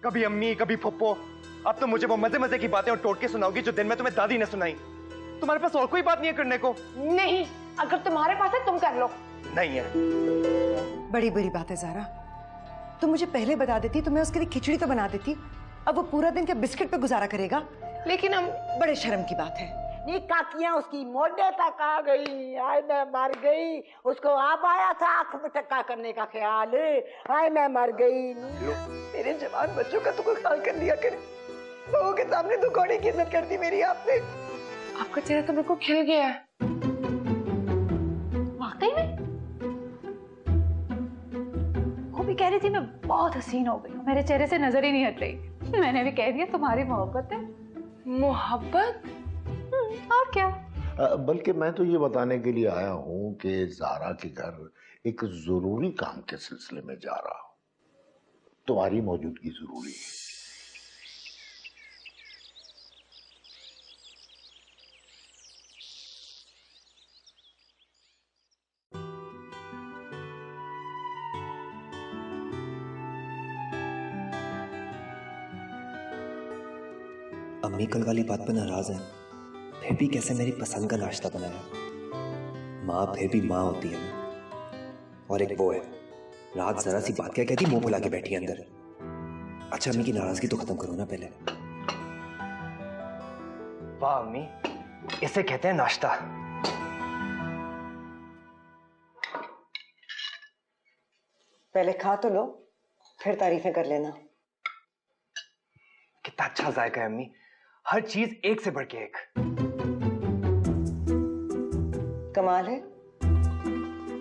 कभी अम्मी कभी फुप्पो। अब तो मुझे वो मजे मजे की बातें और टोटके सुनाओगी जो दिन में तुम्हें दादी ने सुनाई। तुम्हारे पास और कोई बात नहीं है करने को? नहीं, अगर तुम्हारे पास है तुम कर लो। नहीं है। बड़ी बड़ी बात है ज़ारा, तुम मुझे पहले बता देती तो मैं उसके लिए खिचड़ी तो बना देती। अब वो पूरा दिन क्या बिस्किट पे गुजारा करेगा? लेकिन हम बड़े शर्म की बात है। नी काकियां उसकी मोढे तक आ गई। हाय मैं मर गई। उसको आप आया था आंख में टक्का करने का ख्याल। हाय मैं मर गई। मेरे जवान बच्चों का तो कोई ख्याल कर लिया करे। बहू के सामने तो घोड़े की इज्जत करती मेरी आपने। आपका चेहरा तो बिल्कुल खिल गया है। वाकई में? वो भी कह रही थी मैं बहुत हसीन हो गई हूँ, मेरे चेहरे से नजर ही नहीं हट रही। मैंने भी कह दिया तुम्हारी मोहब्बत है। मोहब्बत? और क्या? बल्कि मैं तो ये बताने के लिए आया हूँ कि ज़ारा के घर एक जरूरी काम के सिलसिले में जा रहा हूँ। तुम्हारी मौजूदगी जरूरी है। अम्मी कल वाली बात पर नाराज है, फिर भी कैसे मेरी पसंद का नाश्ता बनाया। माँ फिर भी माँ होती है ना। और एक वो है, रात जरा सी बात क्या कहती मुंह फुला के बैठी है अंदर। अच्छा अम्मी की नाराजगी तो खत्म करो ना पहले। वाह अम्मी, इसे कहते हैं नाश्ता। पहले खा तो लो, फिर तारीफें कर लेना। कितना अच्छा जायका है अम्मी, हर चीज एक से बढ़ के एक। कमाल है,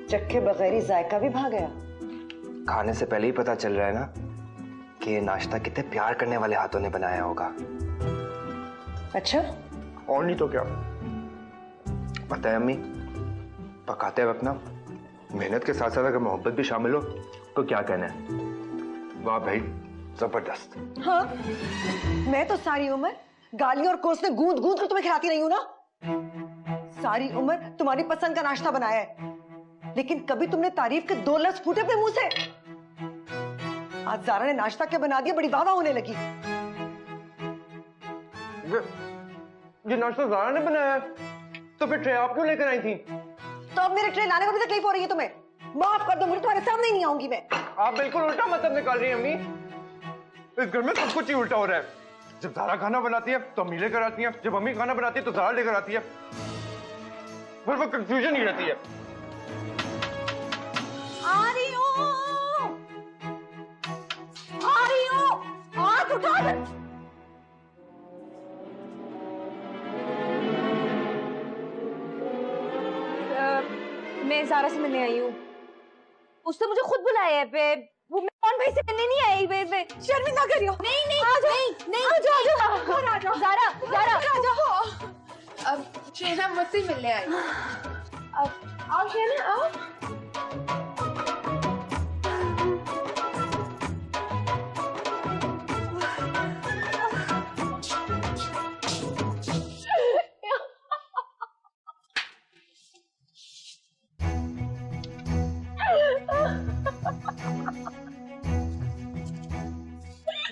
चक्के बगैर ही जायका भी भाग गया। खाने से पहले ही पता चल रहा है ना कि ये नाश्ता कितने प्यार करने वाले हाथों ने बनाया होगा। अच्छा, और नहीं तो क्या। पता है अम्मी, पकाते वक्त ना मेहनत के साथ साथ अगर मोहब्बत भी शामिल हो तो क्या कहना है। वाह भाई, जबरदस्त। हाँ, मैं तो सारी उम्र गालियों और कोसने गूंद गूंद कर तुम्हें खिलाती रही हूं ना। सारी उम्र तुम्हारी पसंद का नाश्ता बनाया है, लेकिन कभी तुमने तारीफ के 2 लफ्ज फूटे अपने मुंह से? आज ज़ारा ने नाश्ता क्या बना दिया, बड़ी वाह वाह होने लगी। ये नाश्ता ज़ारा ने बनाया है, तो फिर ट्रे आप क्यों लेकर आई थी? तो अब मेरे ट्रे लाने में भी तकलीफ हो रही है तुम्हें? माफ कर दो मुझे, तुम्हारे सामने ही नहीं आऊंगी मैं। आप बिल्कुल उल्टा मतलब निकाल रही हैं अम्मी। इस घर में सब कुछ ही उल्टा हो रहा है। जब ज़ारा खाना बनाती है तो अम्मी लेकर आती है, जब अम्मी खाना बनाती है तो ज़ारा लेकर आती है। फिर वो कंफ्यूजन ही रहती है। आ रही हूँ, आ रही हूँ, हाथ उठा दे। मैं ज़ारा से मिलने आई हूँ। उसने मुझे खुद बुलाया है। वो मैं कौन भाई से मिलने नहीं आई। शर्मिंदा करियो। नहीं नहीं आ जाओ, नहीं आ जाओ, घर आ जाओ। ज़ारा आ जाओ। अब शहना मुझसे मिलने आई। अब आओ शहना आओ।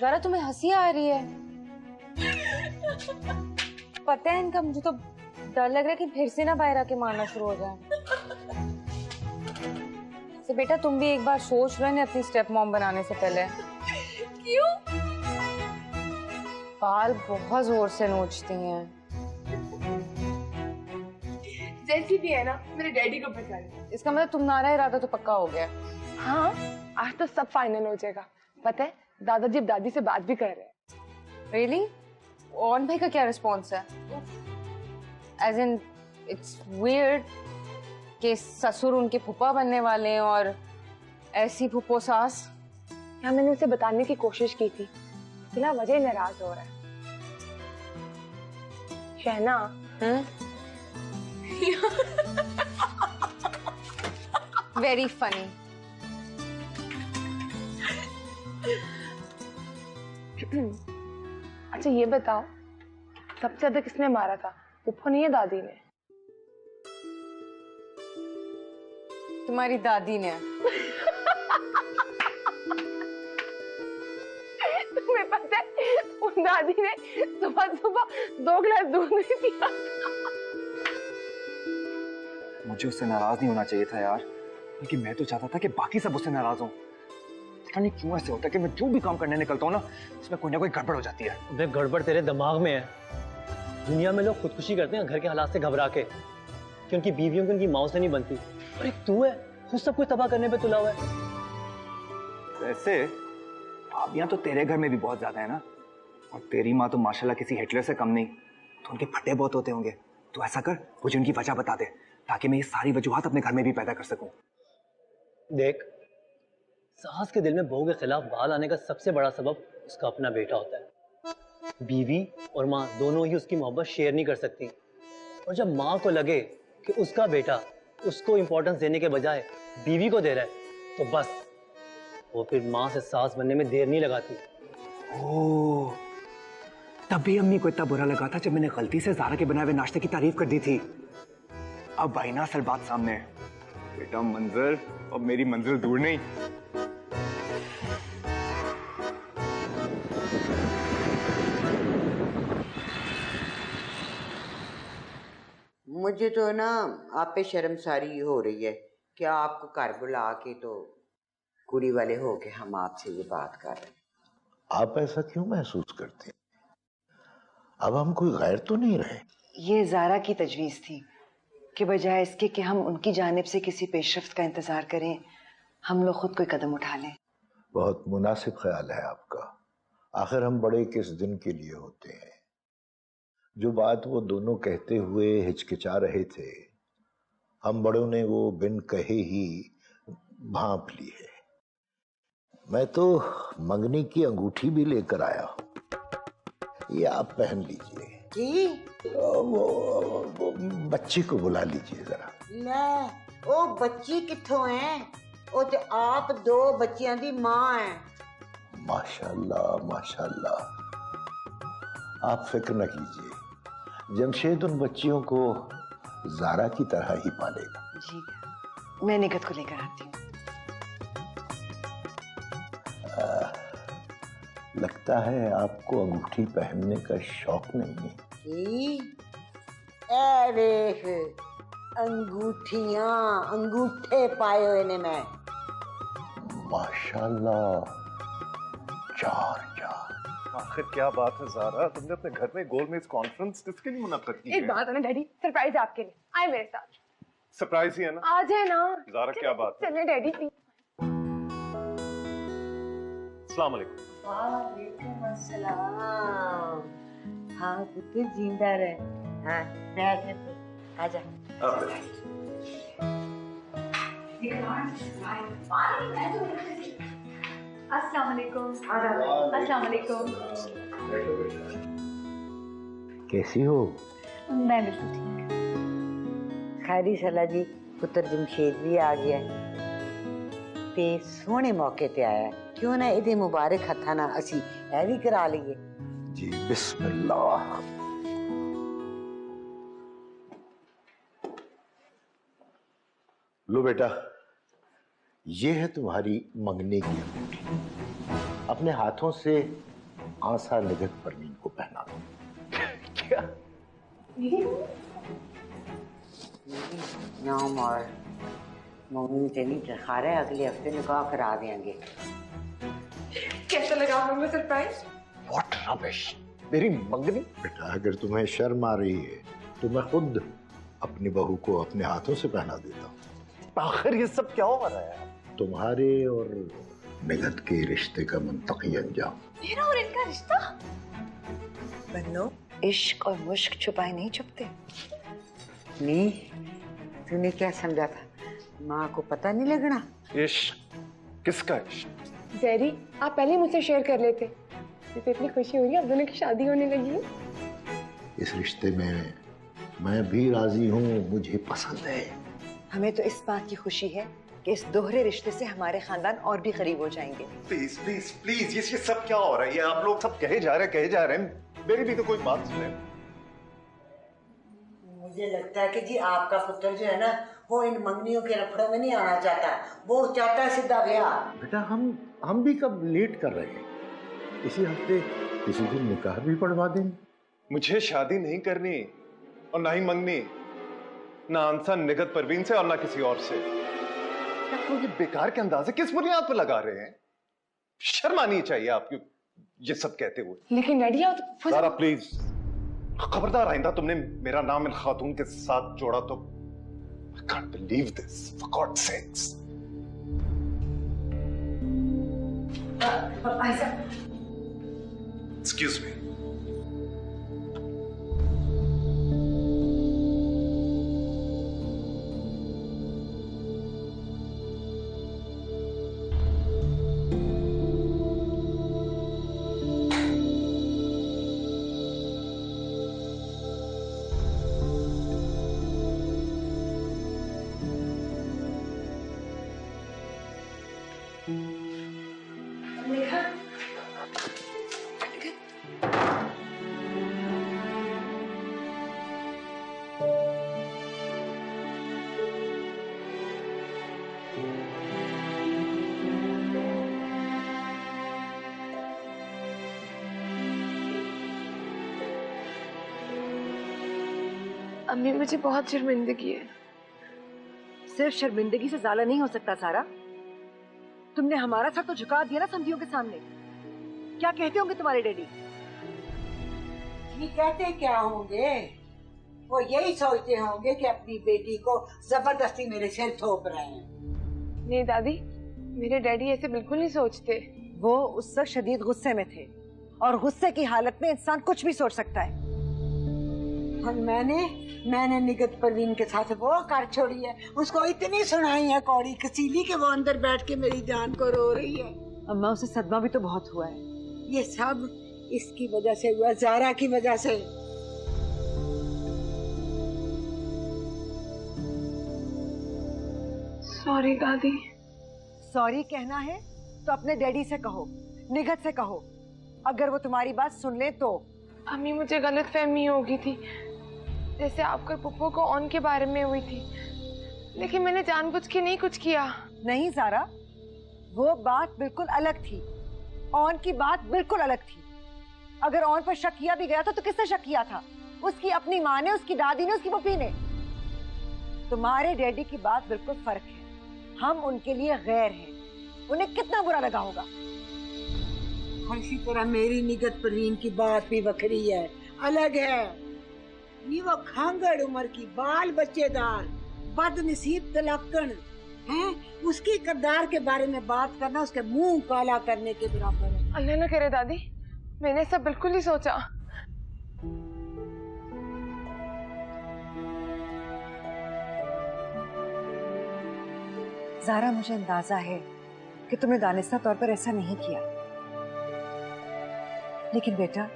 ज़ारा तुम्हें हंसी आ रही है? पता है इनका, मुझे तो डर लग रहा है कि फिर से ना बाहर आके मारना शुरू हो जाए। तो बेटा तुम भी एक बार सोच लो अपनी स्टेप मॉम बनाने से पहले। क्यों? बाल बहुत जोर से नोचती हैं। जैसी भी है ना, मेरे डैडी को बता दे। इसका मतलब तुम्हारा इरादा तो पक्का हो गया। हाँ, आज तो सब फाइनल हो जाएगा। पता है दादाजी अब दादी से बात भी कर रहे हैं। Really? और भाई का क्या रिस्पॉन्स है? As in, it's weird कि ससुर उनके फूफा बनने वाले हैं और ऐसी फूफो सास। या मैंने उसे बताने की कोशिश की थी, बिना वजह नाराज हो रहा है। शहना, Very funny. अच्छा ये बताओ, सबसे ज्यादा किसने मारा था, फूफो ने या दादी ने? तुम्हारी दादी ने। तुम्हें दादी ने सुबह सुबह 2 गिलास दूध नहीं पिया। मुझे उससे नाराज नहीं होना चाहिए था यार, लेकिन मैं तो चाहता था कि बाकी सब उससे नाराज हों। पता नहीं क्यों ऐसे होता है कि मैं जो भी काम करने निकलता हूँ ना, इसमें कोई ना कोई गड़बड़ हो जाती है। अबे गड़बड़ तेरे दिमाग में है। दुनिया में लोग खुदकुशी करते हैं घर के हालात से घबरा के, कि उनकी बीवियों की उनकी माओ से नहीं बनती, और एक तू है खुद सब कुछ तबाह करने पे तुला हुआ है। वैसे भाभियां तो तेरे घर में भी बहुत ज्यादा है ना, और तेरी माँ तो माशाल्लाह किसी हिटलर से कम नहीं, तो उनके फटे बहुत होते होंगे। तो ऐसा कर, मुझे उनकी वजह बता दे, ताकि मैं ये सारी वजूहात अपने घर में भी पैदा कर सकूं। देख, सास के दिल में बहू के खिलाफ बाल आने का सबसे बड़ा सबब उसका अपना बेटा होता है। बीवी और माँ दोनों ही उसकी मोहब्बत शेयर नहीं कर सकती, और जब माँ को लगे कि उसका बेटा उसको इंपॉर्टेंस देने के बजाय बीवी को दे रहा है, तो बस वो फिर माँ से सास बनने में देर नहीं लगाती। ओह, तभी अम्मी को इतना बुरा लगा था जब मैंने गलती से ज़ारा के बनाए हुए नाश्ते की तारीफ कर दी थी। अब भाई ना असल बात सामने है, बेटा मंजर और मेरी मंजिल दूर नहीं। मुझे तो ना आप पे शर्मसारी हो रही है कि आपको घर बुला के तो कुड़ी वाले हो के हम आपसे ये बात कर रहे हैं। आप ऐसा क्यों महसूस करते हैं? अब हम कोई गैर तो नहीं रहे। ये ज़ारा की तजवीज़ थी कि बजाय इसके कि हम उनकी जानिब से किसी पेशरफ्त का इंतजार करें, हम लोग खुद कोई कदम उठा लें। बहुत मुनासिब ख्याल है आपका। आखिर हम बड़े किस दिन के लिए होते हैं। जो बात वो दोनों कहते हुए हिचकिचा रहे थे, हम बड़ों ने वो बिन कहे ही भांप ली है। मैं तो मंगनी की अंगूठी भी लेकर आया हूं, ये आप पहन लीजिए। वो बच्ची को बुला लीजिए जरा। ले, ओ बच्ची कित्थों है? ओ ते आप 2 बच्चियां दी मां है। माशाल्लाह माशाल्लाह, आप फिक्र न कीजिए, जमशेद उन बच्चियों को ज़ारा की तरह ही पालेगा। जी, मैं निगत को लेकर आती हूँ। लगता है आपको अंगूठी पहनने का शौक नहीं है। देख, अंगूठियां अंगूठे पाए हुए ने मैं। माशाल्लाह, 4। आखिर क्या बात है ज़ारा, तुमने अपने घर में गोलमेज कॉन्फ्रेंस किसके लिए मुनक्कद की है? एक बात है ना डैडी, सरप्राइज है आपके लिए। आए मेरे साथ। सरप्राइज ही है ना? आ जाए ना। ज़ारा क्या बात है? चलिए डैडी प्लीज। अस्सलाम वालेकुम। वालेकुम अस्सलाम। हाँ पुत्र जिंदा रहे। हाँ बैठ, आजा। अस्सलाम वालेकुम। अस्सलाम वालेकुम। कैसी हो? मैं बिल्कुल ठीक। खैरी सला जी, पुत्र जमशेद भी आ गया ते सोहने मौके ते आया। क्यों ना इहदे मुबारक हत्थां नाल असी ऐ भी करा लईए। जी बिस्मिल्लाह। लो बेटा, ये है तुम्हारी मंगनी की अंगूठी। अपने हाथों से आसा निगत परवीन को पहना दो। क्या? नाम और मम्मी तेरी तखार है, अगले हफ्ते निकाह करा देंगे। कैसा लगा आपको सरप्राइज? What rubbish! मेरी मंगनी। बेटा, अगर तुम्हें शर्म आ रही है तो मैं खुद अपनी बहू को अपने हाथों से पहना देता हूँ। आखिर ये सब क्या हो रहा है? तुम्हारे और निगत के रिश्ते का मुंतकी अंजाम। मेरा और इनका रिश्ता? बन्नो, इश्क और मुश्क छुपाए नहीं छुपते। नहीं, तूने क्या समझा था? माँ को पता नहीं लगना? इश्क? किसका इश्क? जैरी, आप पहले मुझसे शेयर कर लेते। मुझे इतनी खुशी हो रही है, अब दोनों की शादी होने लगी है। इस रिश्ते में मैं भी राजी हूँ, मुझे पसंद है। हमें तो इस बात की खुशी है कि इस दोहरे रिश्ते से हमारे खानदान और भी करीब हो जाएंगे। प्लीज प्लीज प्लीज, ये सब क्या हो रहा है? ये आप लोग सब कहे जा रहे हैं, मेरी भी तो कोई बात सुने। मुझे लगता है कि जी आपका पुत्र जो है ना, वो इन मंगनियों के रफड़ों में नहीं आना चाहता। वो चाहता है सीधा ब्याह। बेटा, हम भी कब लेट कर रहे हैं। इसी हफ्ते किसी दिन निकाह भी पढ़वा देंगे। मुझे शादी नहीं करनी और ना ही मंगनी, ना आंसर निगत परवीन से और ना किसी और से। तो ये बेकार के अंदाजे किस बुनियाद पर लगा रहे हैं? शर्म आनी चाहिए आपको ये सब कहते हुए। लेकिन डैडी आप तो सारा प्लीज, खबरदार आइंदा तुमने मेरा नाम इन खातून के साथ जोड़ा तो I can't believe this, for God's sakes. Excuse me. अम्मी मुझे बहुत शर्मिंदगी है। सिर्फ शर्मिंदगी से ज्यादा नहीं हो सकता सारा। तुमने हमारा सर तो झुका दिया ना समझियों के सामने। क्या कहते होंगे तुम्हारे डैडी? ये कहते क्या होंगे? वो यही सोचते होंगे कि अपनी बेटी को जबरदस्ती मेरे सिर थोप रहे हैं। नहीं दादी, मेरे डैडी ऐसे बिल्कुल नहीं सोचते। वो उस वक्त शदीद गुस्से में थे और गुस्से की हालत में इंसान कुछ भी सोच सकता है। और मैंने निगत परवीन के साथ वो कर छोड़ी है। उसको इतनी सुनाई है कौड़ी कसीली के वो अंदर बैठ के मेरी जान को रो रही है। अम्मा उसे सदमा भी तो बहुत हुआ है। ये सब इसकी वजह से हुआ, ज़ारा की वजह से। सॉरी दादी। सॉरी कहना है तो अपने डैडी से कहो, निगत से कहो। अगर वो तुम्हारी बात सुन ले तो। अम्मी मुझे गलत फहमी हो गई थी, जैसे आपके पुप्पो को ऑन के बारे में हुई थी, लेकिन मैंने जानबूझ के नहीं कुछ किया। नहीं ज़ारा, वो बात बिल्कुल अलग थी। ऑन की बात बिल्कुल अलग थी। अगर ऑन पर शक किया भी गया था तो किसने शक किया था? उसकी अपनी माँ ने, उसकी दादी ने, उसकी पप्पी ने। तुम्हारे डैडी की बात बिल्कुल फर्क है। हम उनके लिए गैर हैं। उन्हें कितना बुरा लगा होगा। इसी तरह मेरी निगत परवीन की बात भी वखरी है, अलग है। ये वो खांगड़ उम्र की बाल बच्चेदार बदनसीब तलक्कन है, उसकी किरदार के बारे में बात करना उसके मुंह काला करने के बराबर है। अल्लाह न करे दादी, मैंने सब बिल्कुल नहीं सोचा। ज़ारा, मुझे अंदाजा है कि तुमने दानिस्ता तौर पर ऐसा नहीं किया, लेकिन बेटा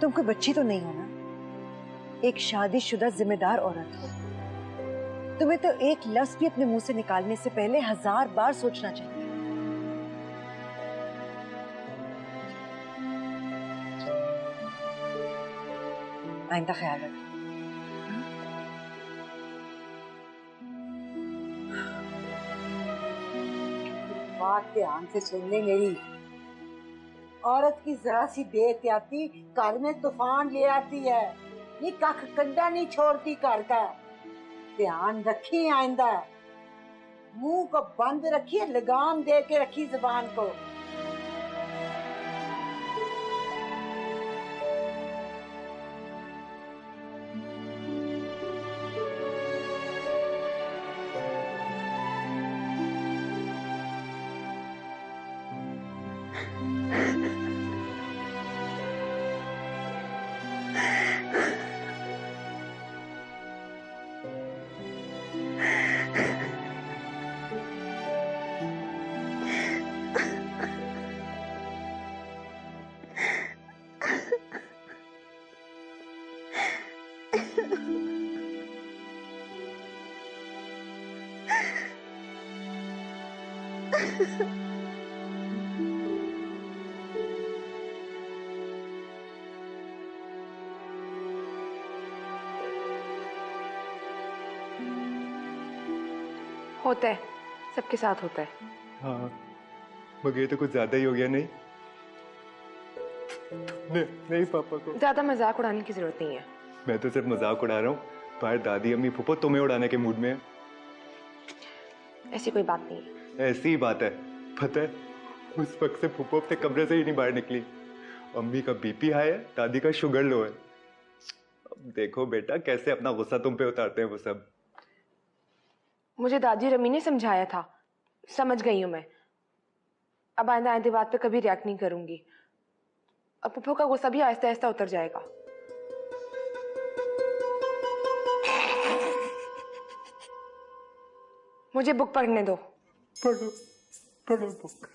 तुम कोई बच्ची तो नहीं हो ना। एक शादीशुदा जिम्मेदार औरत हो। तुम्हें तो एक लफ्ज भी अपने मुंह से निकालने से पहले 1000 बार सोचना चाहिए। आइंदा ख्याल रखो। बात ध्यान से सुन ले मेरी। औरत की जरा सी बेहतियाती घर में तूफान ले आती है। ये कख कंडा नहीं छोड़ती घर का। ध्यान रखी आइंदा। मुंह को बंद रखिए, लगाम दे के रखी जुबान को। होता है, सबके साथ होता है। हाँ, मगर ये तो कुछ ज्यादा ही हो गया नहीं? नहीं पापा को। ज्यादा मजाक उड़ाने की जरूरत नहीं है। मैं तो सिर्फ मजाक उड़ा रहा हूँ, तुम्हारे दादी अम्मी फूफो तुम्हें उड़ाने के मूड में है। ऐसी कोई बात नहीं है। ऐसी ही बात है। पता है उस वक्त से फूफो अपने कमरे से ही नहीं बाहर निकली। अम्मी का बीपी हाई है, दादी का शुगर लो है। अब देखो बेटा कैसे अपना गुस्सा तुम पे उतारते हैं वो सब। मुझे दादी और अम्मी ने समझाया था, समझ गई हूँ मैं। अब आइंदा आइंदे बात पे कभी रिएक्ट नहीं करूंगी। अब फूफो का गुस्सा भी आहिस्ता आहिस्ता उतर जाएगा। मुझे बुक पढ़ने दो। पढ़ो पढ़ो बुक।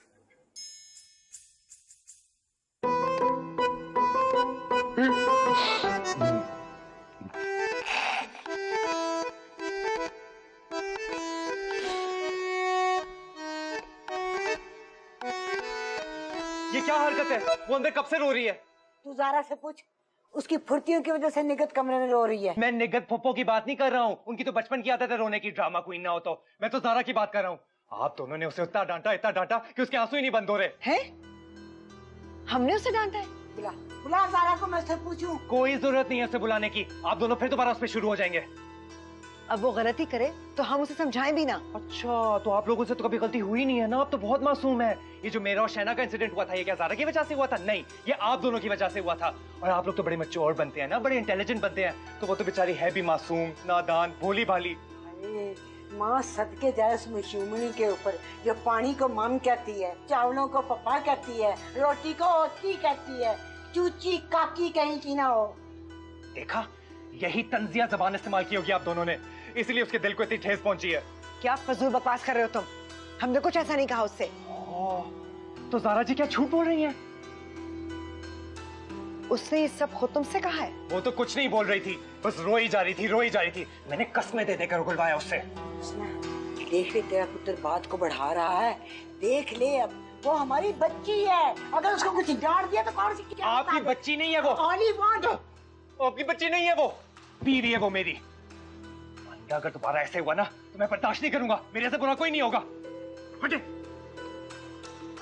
ये क्या हरकत है? वो अंदर कब से रो रही है? तू ज़ारा से पूछ, उसकी फुर्तियों की वजह से निगत कमरे में रो रही है। मैं निगत फुप्पो की बात नहीं कर रहा हूँ, उनकी तो बचपन की आदत है रोने की, ड्रामा क्वीन ना हो तो। मैं तो ज़ारा की बात कर रहा हूँ। आप दोनों ने उसे इतना डांटा कि उसके आंसू ही नहीं बंद हो रहे हैं? हमने उसे डांटा है? बुला बुला ज़ारा को, मैं उससे पूछूं। कोई जरूरत नहीं है उसे बुलाने की। आप दोनों फिर दोबारा उस पर शुरू हो जाएंगे। अब वो गलती करे तो हम उसे समझाएं भी ना। अच्छा, तो आप लोगों से तो कभी गलती हुई नहीं है ना? आप तो बहुत मासूम है। ये जो मेरा और शैना का इंसिडेंट हुआ था, ये क्या ज़ारा की वजह से हुआ था? नहीं, ये आप दोनों की वजह से हुआ था। और आप लोग तो बड़े मैच्योर बनते हैं ना, बड़े इंटेलिजेंट बनते हैं, तो वो तो बेचारी है भी मासूम, नादान, भोली भाली। माँ सदके जाए उस मशूमनी के ऊपर जो पानी को मम कहती है, चावलों को पप्पा कहती है, रोटी को ओती कहती है, चूची काकी कहीं की ना हो। देखा, यही तंजिया जबान इस्तेमाल की होगी आप दोनों ने, इसलिए उसके दिल को इतनी ठेस पहुंची है। क्या फजूल बकवास कर रहे हो तुम? हमने कुछ ऐसा नहीं कहा उससे। तो ज़ारा जी क्या झूठ बोल रही हैं? उसने ये सब खुद तुमसे कहा है? वो तो कुछ नहीं बोल रही थी, बस रोई जा रही थी। मैंने कसमें दे देकर उगलवाया उससे। देख ले, तेरा पुत्र बात को बढ़ा रहा है। देख ले, अब वो हमारी बच्ची है, अगर उसको कुछ डांट दिया तो कौन सी क्या? आपकी बच्ची नहीं है वो। आपकी बच्ची नहीं है वो, बीवी है वो मेरी। अगर दोबारा ऐसे हुआ ना तो मैं बर्दाश्त नहीं करूंगा। मेरे से बुरा कोई नहीं होगा। हटे।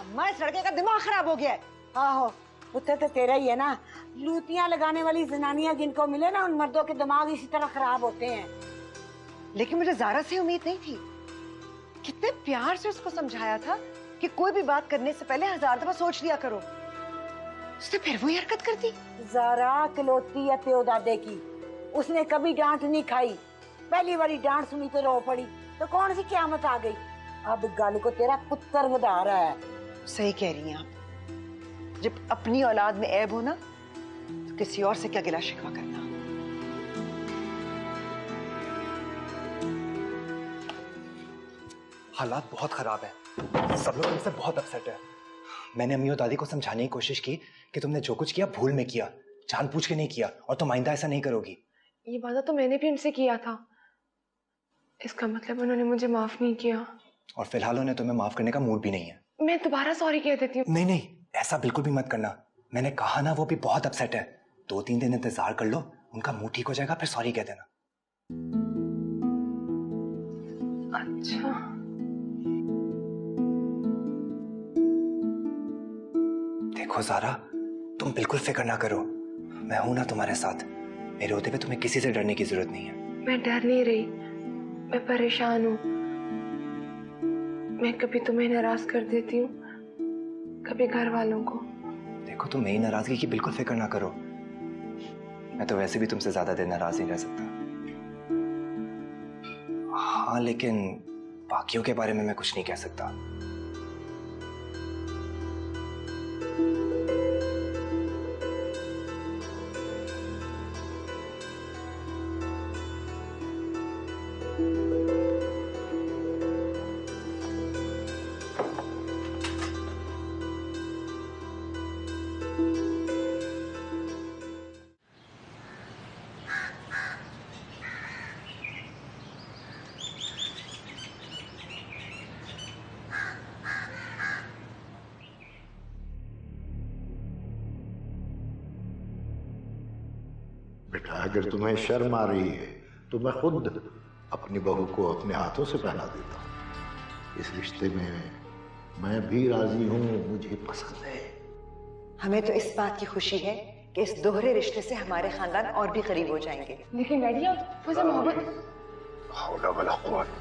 अम्मा, इस लड़के का दिमाग खराब हो गया है। आहो, पुत्र तो तेरा ही है ना। लूतियां लगाने वाली जनानियां जिनको मिले ना, उन मर्दों के दिमाग इसी तरह खराब होते हैं। लेकिन मुझे ज़ारा से उम्मीद नहीं थी। कितने प्यार से उसको समझाया था कि कोई भी बात करने से पहले 1000 दफा सोच लिया करो। उसने फिर वही हरकत कर दी। ज़ारा कलौती है प्यो दादे की, उसने कभी डांट नहीं खाई। पहली बारी डांट सुनी तो रो पड़ी, तो कौन सी क़यामत आ गई? अब गल को तेरा पुत्र बता रहा है। सही कह रही हैं आप। जब अपनी औलाद में ऐब हो ना, तो किसी और से क्या गिला शिकवा करना। हालात बहुत खराब है, सब लोग तुमसे बहुत अपसेट है। मैंने अम्मी और दादी को समझाने की कोशिश की कि तुमने जो कुछ किया भूल में किया, जानबूझ के नहीं किया, और तुम आइंदा ऐसा नहीं करोगी। ये वादा तो मैंने भी उनसे किया था। इसका मतलब उन्होंने मुझे माफ नहीं किया। और फिलहाल उन्हें तुम्हें माफ करने का मूड भी नहीं है। मैं दोबारा सॉरी कह देती हूँ। नहीं, ऐसा बिल्कुल भी मत करना। मैंने कहा ना, वो भी बहुत अपसेट है। 2-3 दिन इंतजार कर लो, उनका मूड ठीक हो जाएगा, फिर सॉरी कह देना। अच्छा, देखो ज़ारा, तुम बिल्कुल फिक्र ना करो, मैं हूं ना तुम्हारे साथ। मेरे होते हुए तुम्हें किसी से डरने की जरूरत नहीं है। मैं डर नहीं रही, मैं परेशान हूँ। मैं कभी तुम्हें नाराज कर देती हूँ, कभी घर वालों को। देखो, तुम मेरी नाराजगी की बिल्कुल फिक्र ना करो। मैं तो वैसे भी तुमसे ज्यादा देर नाराज नहीं रह सकता। हाँ, लेकिन बाकियों के बारे में मैं कुछ नहीं कह सकता। बेटा, अगर तुम्हें शर्म आ रही है तो मैं खुद अपनी बहू को अपने हाथों से पहना देता हूँ। इस रिश्ते में मैं भी राजी हूँ, मुझे पसंद है। हमें तो इस बात की खुशी है कि इस दोहरे रिश्ते से हमारे खानदान और भी करीब हो जाएंगे। लेकिन डैडी आप मुझसे मोहब्बत। हौला वला कुव्वत।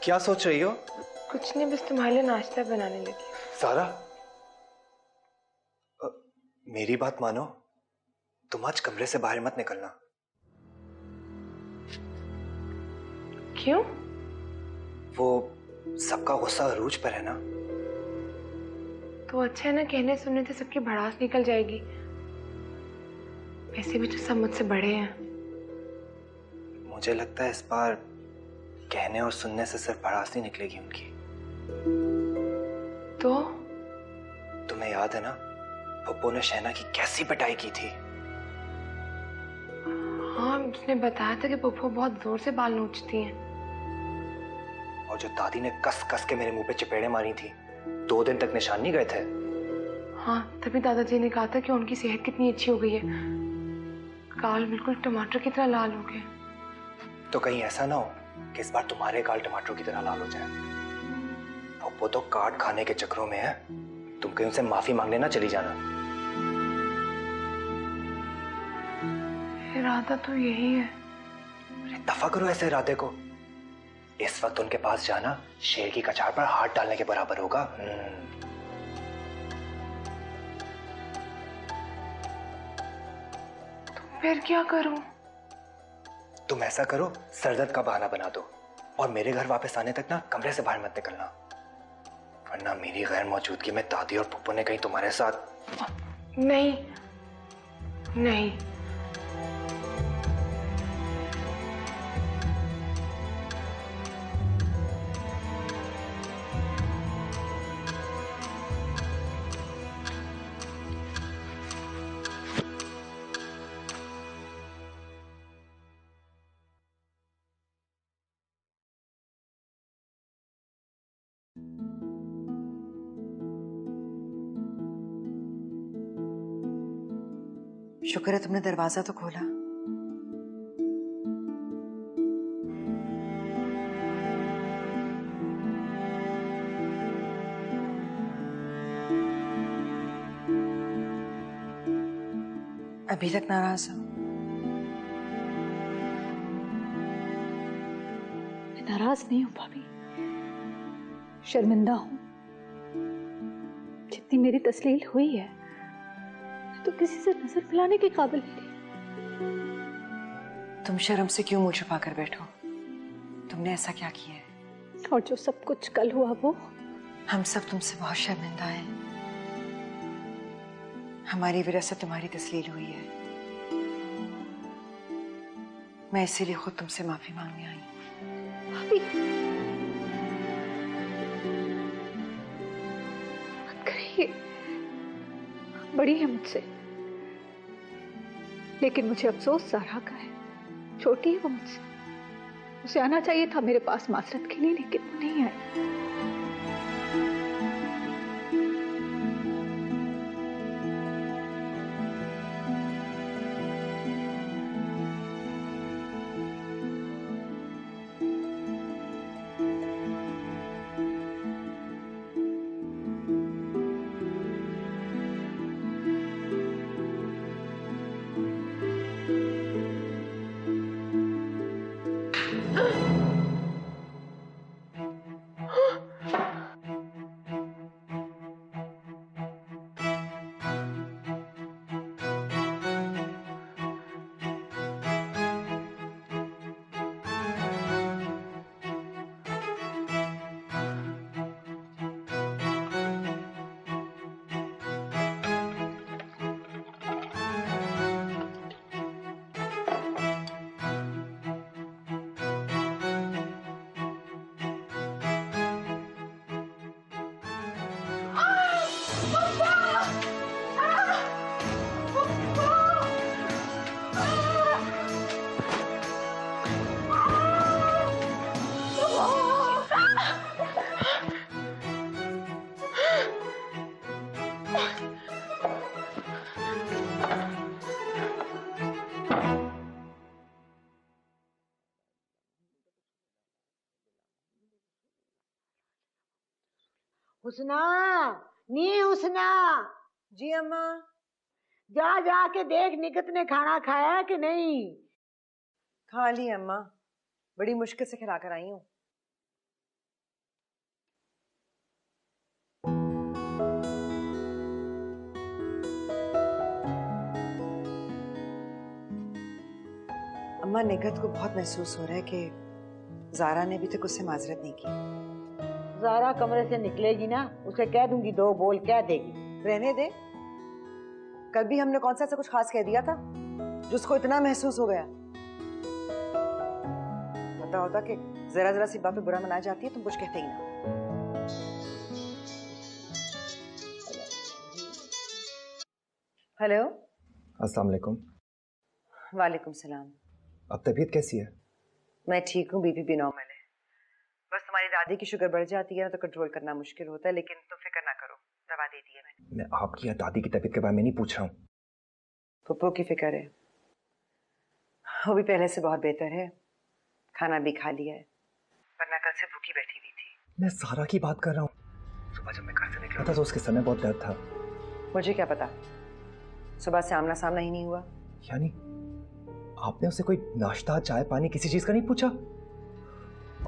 क्या सोच रही हो? कुछ नहीं, बस तुम्हारे लिए नाश्ता बनाने लगी। सारा, मेरी बात मानो, तुम आज कमरे से बाहर मत निकलना। क्यों? वो सबका गुस्सा अरूज पर है ना। तो अच्छा है ना, कहने सुनने से सबकी भड़ास निकल जाएगी। वैसे भी तो सब मुझसे बड़े हैं। मुझे लगता है इस बार कहने और सुनने से सिर्फ भड़ास नहीं निकलेगी उनकी। तो तुम्हें याद है ना, पप्पू ने शहना की कैसी पिटाई की थी? हाँ, उसने बताया था कि पप्पू बहुत जोर से बाल नोचती हैं। और जो दादी ने कस कस के मेरे मुंह पे चपेड़े मारी थी, 2 दिन तक निशान नहीं गए थे। हाँ, तभी दादाजी ने कहा था कि उनकी सेहत कितनी अच्छी हो गई है। गाल बिल्कुल टमाटर की तरह लाल हो गए। तो कहीं ऐसा ना हो कि इस बार तुम्हारे गाल टमाटरों की तरह लाल हो जाए। पप्पू तो काट खाने के चक्रों में है, तुम कहीं उनसे माफी मांगने ना चली जाना। इरादा तो यही है। अरे दफा करो ऐसे इरादे को। इस वक्त उनके पास जाना शेर की कचार पर हाथ डालने के बराबर होगा। तो फिर क्या करूं? तुम ऐसा करो, सरदर्द का बहाना बना दो और मेरे घर वापस आने तक ना कमरे से बाहर मत निकलना, वरना मेरी गैर मौजूदगी में दादी और पप्पू ने कहीं तुम्हारे साथ। नहीं नहीं, शुक्र है तुमने दरवाजा तो खोला। अभी तक नाराज हो? मैं नाराज नहीं हूं भाभी, शर्मिंदा हूं। जितनी मेरी तस्लील हुई है, तो किसी से नजर मिलाने के काबिल नहीं। तुम शर्म से क्यों मुंह छुपा कर बैठो? तुमने ऐसा क्या किया है? और जो सब कुछ कल हुआ वो, हम सब तुमसे बहुत शर्मिंदा हैं। हमारी वजह से तुम्हारी तस्लील हुई है। मैं इसीलिए खुद तुमसे माफी मांगने आई हूं। भाभी मत करिए, बड़ी है मुझसे, लेकिन मुझे अफसोस सारा का है। छोटी है वो मुझसे, उसे आना चाहिए था मेरे पास मासरत के लिए, लेकिन वो नहीं आया। हुस्ना, नी हुस्ना। जी अम्मा। जा जा के देख निकत ने खाना खाया कि नहीं। खा ली अम्मा, बड़ी मुश्किल से खिला कर आई हूँ। अम्मा, निगत को बहुत महसूस हो रहा है कि ज़ारा ने अभी तक उससे माजरत नहीं की। ज़ारा कमरे से निकलेगी ना, उसे कह दूंगी 2 बोल कह देगी। रहने दे, कल भी हमने कौन सा ऐसा कुछ खास कह दिया था जिसको इतना महसूस हो गया। पता होता कि जरा जरा सी बात पे बुरा मना जाती है, तुम कुछ कहते ही ना। हेलो। अस्सलाम वालेकुम। वालेकुम सलाम। अब तबीयत कैसी है? मैं ठीक हूँ, बीपी भी नॉर्मल है। बस तुम्हारी दादी की शुगर बढ़ जाती है ना तो कंट्रोल करना मुश्किल होता है, लेकिन तुम फिक्र ना करो, दवा दे दी है मैंने। मैं आपकी या दादी की तबीयत के बारे में नहीं पूछ रहा हूँ। पप्पू की फिक्र है, वो भी पहले से बहुत बेहतर है, खाना भी खा लिया है, वरना कल से भूखी बैठी हुई थी। मैं सारा की बात कर रहा हूँ। सुबह जब मैं घर से निकला था तो उसके सर में बहुत दर्द था। मुझे क्या पता, सुबह से आमना सामना ही नहीं हुआ। यानी आपने उससे कोई नाश्ता, चाय, पानी, किसी चीज का नहीं पूछा?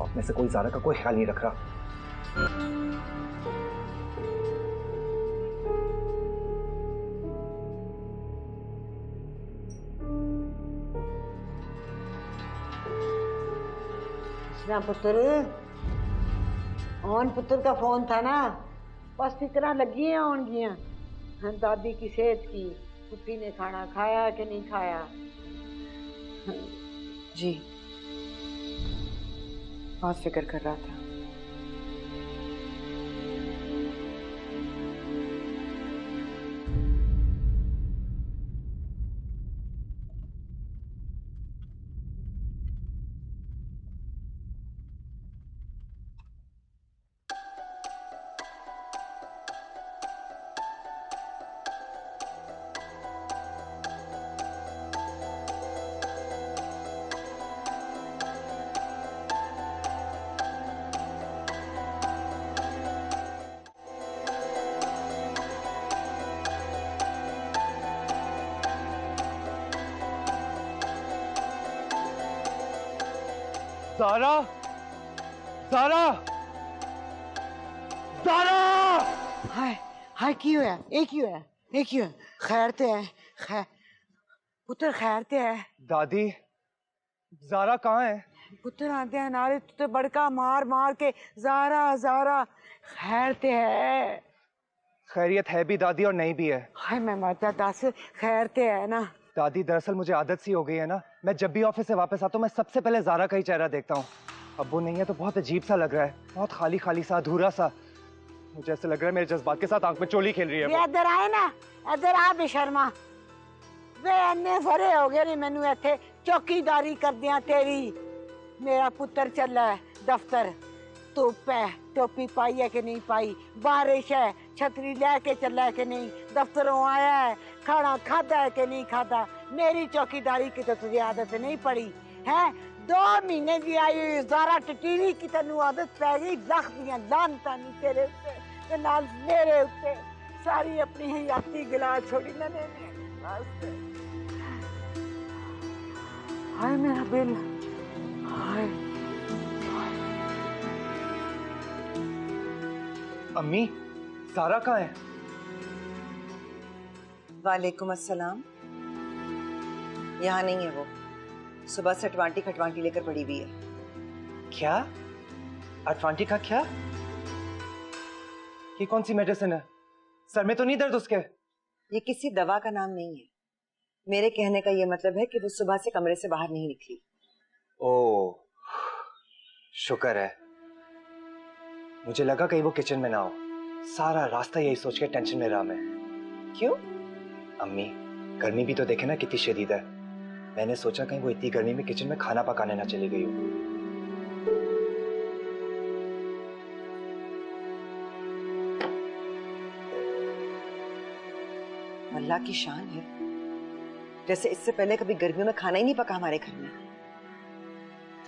आप में से कोई ज़ारा का कोई ख्याल नहीं रख रहा। पुत्र ऑन पुत्र का फोन था ना, बस फिक्र लगी है ऑन गिया दादी की सेहत की। पुत्री ने खाना खाया कि नहीं खाया? जी बहुत फिक्र कर रहा था। ज़ारा, ज़ारा, ज़ारा! हाय हाय की होया? एक ही होया, एक ही होया। खैर ते है, खैर पुत्र खैर ते है। दादी, ज़ारा कहाँ है? पुत्र आते हैं नारे तो बड़का मार मार के ज़ारा ज़ारा। खैर ते है। खैरियत है भी दादी और नहीं भी है। हाय मैं माता दास, खैर ते है ना? दादी दरअसल मुझे आदत सी हो गई है ना, मैं जब भी ऑफिस से वापस आता हूँ मैं सबसे पहले ज़ारा का ही चेहरा देखता हूँ। अब वो नहीं है तो बहुत अजीब सा लग रहा है, बहुत खाली खाली सा, अधूरा सा। मुझे ऐसा लग रहा है मेरे जज्बात के साथ आंख में चोली खेल रही है वो। इधर आए ना, इधर आ बेशर्मा। वे अन्ने फरे हो गए मैनू इत्थे चौकीदारी कर दिया तेरी। मेरा पुत्र चला है दफ्तर, धुप है, टोपी पाई है कि नहीं पाई, बारिश है, छतरी लेके चला है कि नहीं, दफ्तरों आया है, खाना खाता है कि नहीं खाता। मेरी चौकीदारी की तो तुझे आदत नहीं पड़ी है। 2 महीने की आई हुई ज़ारा टिटीरी की तेनू आदत पै गई। लख दियां लानतां नी तेरे उत्ते ते नाल मेरे उत्ते। सारी अपनी हयाती गिला छोड़ी ना ने वास्ते। हाय मेरा बिल, हाय। अम्मी, ज़ारा कहाँ है? वालेकुम अस्सलाम। यहाँ नहीं है वो, सुबह से अटवांटी खटवांटी लेकर पड़ी हुई है। क्या? अटवांटी का क्या? ये कौन सी मेडिसिन है? सर में तो नहीं दर्द उसके? ये किसी दवा का नाम नहीं है। मेरे कहने का ये मतलब है कि वो सुबह से कमरे से बाहर नहीं निकली। ओह, शुक्र है। मुझे लगा कहीं वो किचन में ना हो। सारा रास्ता यही सोच के टेंशन में रहा मैं। क्यों? अम्मी, गर्मी भी तो देखे ना कितनी शदीद है। मैंने सोचा कहीं वो इतनी गर्मी में किचन में खाना पकाने ना चली गई हो। अल्लाह की शान है, जैसे इससे पहले कभी गर्मियों में खाना ही नहीं पका हमारे घर में।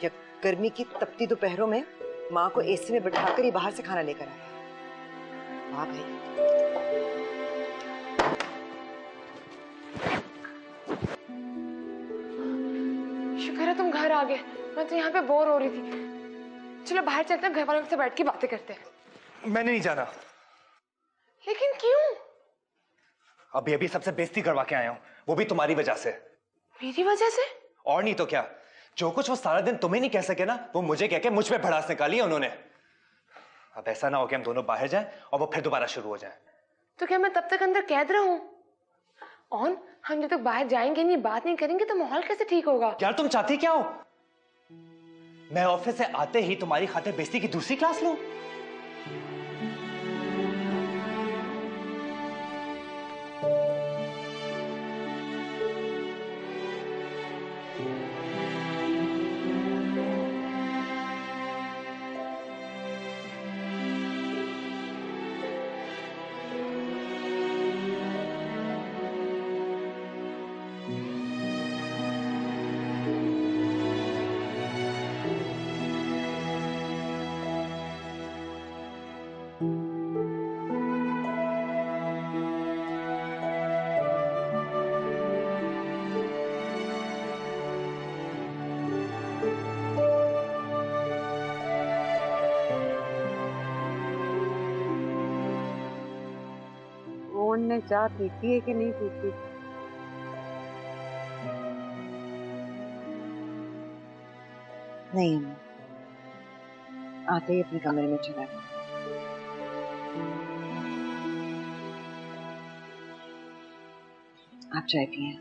या गर्मी की तपती दोपहरों में माँ को एसी में बिठाकर ही बाहर से खाना लेकर आया। वाह भाई। शुक्र है तुम घर आ गए, मैं तो यहाँ पे बोर हो रही थी। चलो बाहर चलते हैं, घर वालों से बैठ के बातें करते हैं। मैंने नहीं जाना। लेकिन क्यों? अभी अभी सबसे बेइज्जती करवा के आया हूँ, वो भी तुम्हारी वजह से। मेरी वजह से? और नहीं तो क्या, जो कुछ वो सारा दिन तुम्हें नहीं कह सके ना, वो मुझे कह के मुझ पे भड़ास निकाली है उन्होंने। अब ऐसा ना हो कि हम दोनों बाहर जाएं और वो फिर दोबारा शुरू हो जाएं। तो क्या मैं तब तक अंदर कैद रहूं? और हम जब तक बाहर जाएंगे नहीं, बात नहीं करेंगे, तो माहौल कैसे ठीक होगा? यार तुम चाहती क्या हो? मैं ऑफिस से आते ही तुम्हारी खातिर बेइज्जती की दूसरी क्लास लूं? ने चाय पीती है कि नहीं पीती? नहीं, आते ही अपने कमरे में चला गया। आप चाय पिए।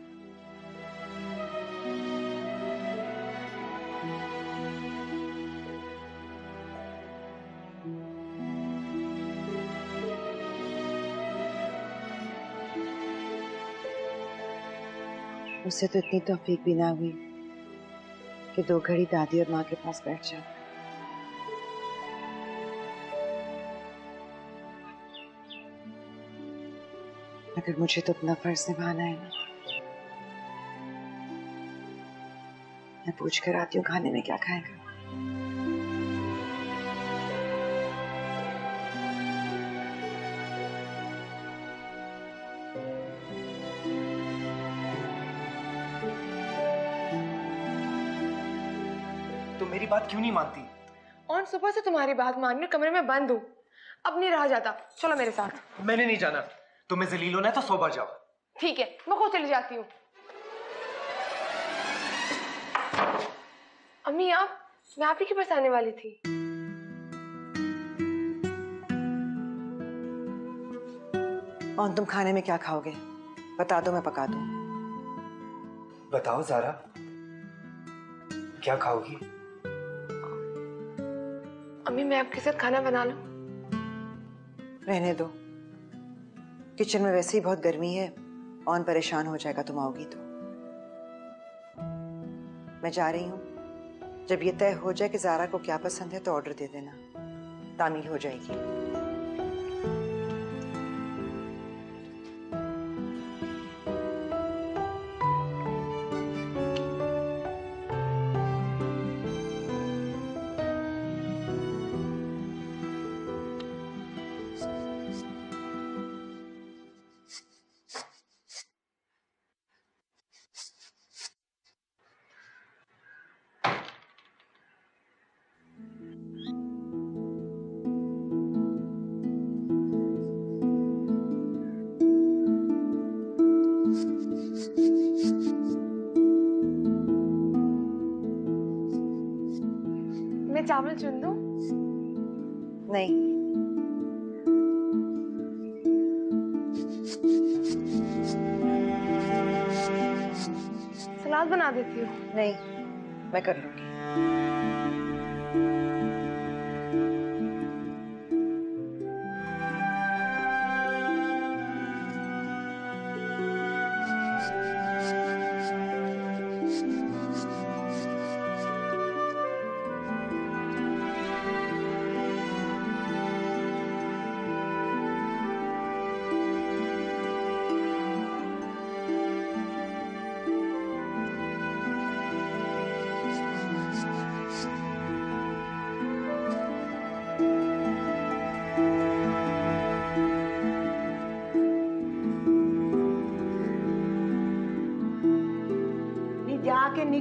उससे तो इतनी तौफीक भी ना हुई कि 2 घड़ी दादी और माँ के पास बैठ जाए। मगर मुझे तो अपना फर्ज निभाना है ना। मैं पूछ कर आती हूँ खाने में क्या खाएगा। मेरी बात क्यों नहीं मानती? और सुबह से तुम्हारी बात मान रही, कमरे में बंद हूँ, अब नहीं रहा जाता। चलो मेरे साथ। मैंने नहीं जाना। तुम्हें जलील होना है तो सो बार जाओ। ठीक है, मैं खुद चली जाती हूँ। अम्मी आप, मैं आप ही के पास आने वाली थी। और तुम खाने में क्या खाओगे? बता दो, मैं पका दूं। बताओ ज़ारा, क्या खाओगी? अम्मी मैं आपके साथ खाना बना लूं? रहने दो, किचन में वैसे ही बहुत गर्मी है, और परेशान हो जाएगा तुम आओगी तो। मैं जा रही हूँ, जब ये तय हो जाए कि ज़ारा को क्या पसंद है तो ऑर्डर दे देना, तामील हो जाएगी। मैं चावल चुन दूं? नहीं। सलाद बना देती हूँ। नहीं, मैं कर लूंगी।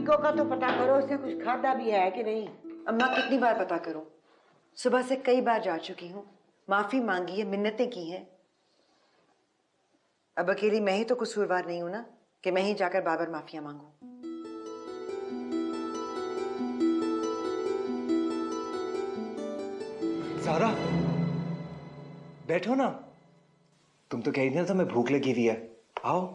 मीको का तो पता करो, उसने कुछ खाधा भी है कि नहीं। अम्मा कितनी बार पता करूं? सुबह से कई बार जा चुकी हूँ, माफी मांगी है, मिन्नतें की हैं। अब अकेली मैं ही तो कसूरवार नहीं हूं ना कि मैं ही जाकर बाबर माफिया मांगू। सारा बैठो ना, तुम तो कह रही थी ना तुम्हें भूख लगी हुई है, आओ।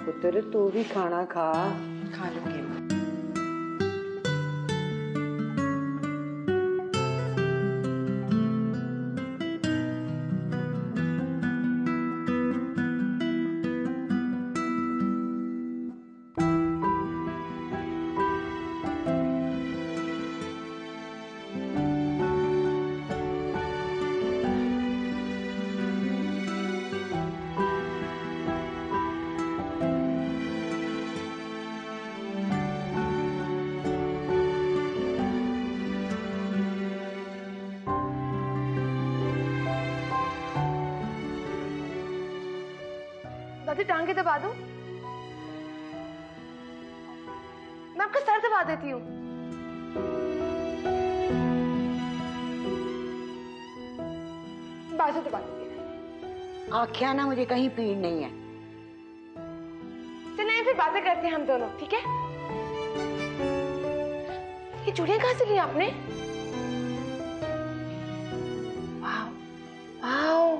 पुत्र तू भी खाना खा। खा लूंगी माँ। दादी टांगे दबा दूं? मैं आपका सर दबा देती हूँ। बाजू दबा दूंगी। आख्या ना मुझे कहीं पीड़ नहीं है। चलिए फिर बातें करते हैं हम दोनों, ठीक है? ये चूड़ियां कहाँ से ली आपने? वाव, वाव,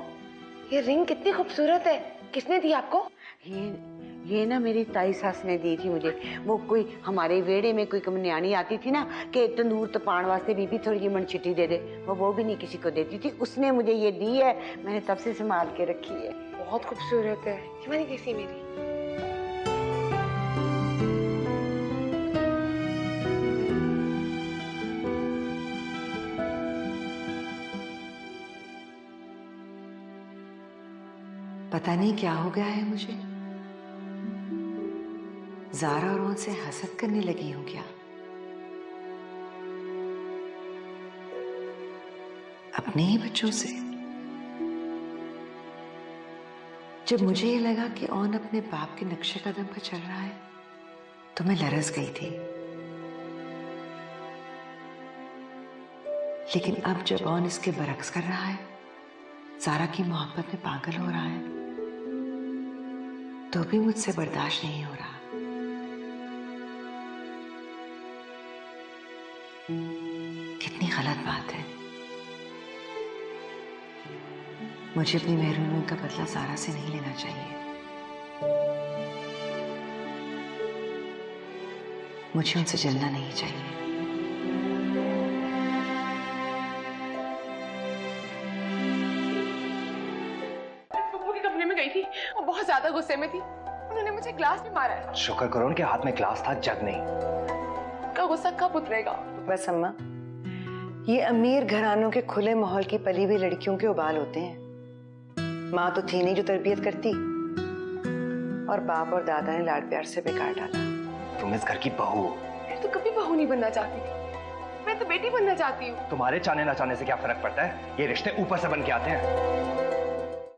ये रिंग कितनी खूबसूरत है। किसने दी आपको? ये ना मेरी ताई सास ने दी थी मुझे। वो कोई हमारे वेड़े में कोई कमनियानी आती थी ना कि तंदूर तपान वास्ते बीबी थोड़ी जी मनचिट्ठी दे दे, वो भी नहीं किसी को देती थी, उसने मुझे ये दी है, मैंने तब से संभाल के रखी है। बहुत खूबसूरत है। ये कैसी मेरी? पता नहीं क्या हो गया है मुझे। ज़ारा और उनसे हसद करने लगी हूं क्या? अपने ही बच्चों से। जब मुझे ये लगा कि ओन अपने बाप के नक्शे कदम पर चल रहा है तो मैं लरस गई थी, लेकिन अब जब ओन इसके बरक्स कर रहा है, ज़ारा की मोहब्बत में पागल हो रहा है, तो भी मुझसे बर्दाश्त नहीं हो रहा। कितनी गलत बात है। मुझे अपनी महरूमी का बदला ज़ारा से नहीं लेना चाहिए। मुझे उनसे जलना नहीं चाहिए। गई थी, वो बहुत ज्यादा गुस्से में थी, उन्होंने मुझे ग्लास में मारा है। शुक्र करो उनके हाथ में ग्लास था, जग नहीं। का गुस्सा कब उतरेगा? बस अम्मा, ये अमीर घरानों के खुले माहौल की पली हुई लड़कियों के उबाल होते हैं। माँ तो थी नहीं जो तरबियत करती, और बाप और दादा ने लाड प्यार से बेकार डाला। तुम इस घर की बहू हो। मैं तो कभी बहू नहीं बनना चाहती थी, मैं तो बेटी बनना चाहती हूँ। तुम्हारे चाहने ना चाहने से क्या फर्क पड़ता है? ये रिश्ते ऊपर से बन के आते हैं।